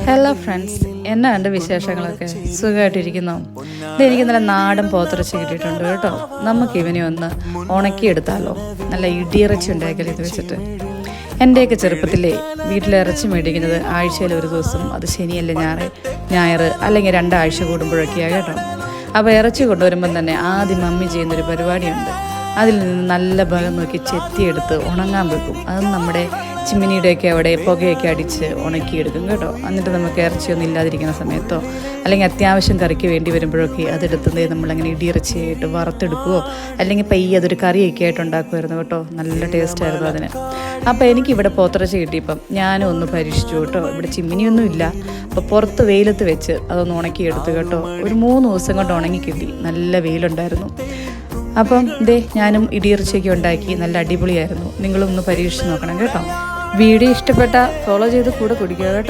Hello friends, എന്നാ എൻ്റെ വിശേഷങ്ങളൊക്കെ? സുഖമായിട്ടിരിക്കുന്നു. എനിക്ക് നല്ല നാടൻ പോത്തിറച്ചി കിട്ടിയിട്ടുണ്ട് കേട്ടോ. നമുക്ക് ഇവനെ ഒന്ന് ഉണക്കിയെടുത്താലോ? നല്ല ഇടിയിറച്ചി ഉണ്ടാക്കിയാൽ ഇത് വെച്ചിട്ട്. എൻ്റെയൊക്കെ ചെറുപ്പത്തിലേ വീട്ടിലിറച്ചി മേടിക്കുന്നത് ആഴ്ചയിൽ ഒരു ദിവസം, അത് ശനിയല്ല ഞായർ അല്ലെങ്കിൽ 2 ആഴ്ച കൂടുമ്പോഴൊക്കെയാണ് കേട്ടോ. അപ്പോൾ ഇറച്ചി കൊണ്ടുവരുമ്പം തന്നെ ആദ്യം മമ്മി ചെയ്യുന്നൊരു പരിപാടിയുണ്ട്. അതിൽ നിന്ന് നല്ല ഭാഗം നോക്കി ചെത്തിയെടുത്ത് ഉണങ്ങാൻ വെക്കും. അത് നമ്മുടെ ചിമ്മിനിയുടെയൊക്കെ അവിടെ പുകയൊക്കെ അടിച്ച് ഉണക്കിയെടുക്കും കേട്ടോ. എന്നിട്ട് നമുക്ക് ഇറച്ചിയൊന്നും ഇല്ലാതിരിക്കുന്ന സമയത്തോ അല്ലെങ്കിൽ അത്യാവശ്യം കറിക്ക് വേണ്ടി വരുമ്പോഴൊക്കെ അതെടുത്തത് നമ്മളങ്ങനെ ഇടിയിറച്ചിയായിട്ട് വറുത്തെടുക്കുകയോ അല്ലെങ്കിൽ പയ്യെ അതൊരു കറിയൊക്കെ ആയിട്ട് ഉണ്ടാക്കുമായിരുന്നു കേട്ടോ. നല്ല ടേസ്റ്റായിരുന്നു അതിന്. അപ്പോൾ എനിക്കിവിടെ പോത്തിറച്ചി കിട്ടിയപ്പം ഞാനും ഒന്ന് പരീക്ഷിച്ചു കേട്ടോ. ഇവിടെ ചിമ്മിനിയൊന്നും ഇല്ല. അപ്പോൾ പുറത്ത് വെയിലത്ത് വെച്ച് അതൊന്ന് ഉണക്കിയെടുത്തു കേട്ടോ. ഒരു 3 ദിവസം കൊണ്ട് ഉണങ്ങി കിട്ടി. നല്ല വെയിലുണ്ടായിരുന്നു. അപ്പം ഞാനും ഇടിയിറച്ചിയൊക്കെ ഉണ്ടാക്കി. നല്ല അടിപൊളിയായിരുന്നു. നിങ്ങളൊന്ന് പരീക്ഷിച്ച് നോക്കണം കേട്ടോ. വീഡിയോ ഇഷ്ടപ്പെട്ടാൽ ഫോളോ ചെയ്ത് കൂടെ കുടിക്കുക കേട്ടോ.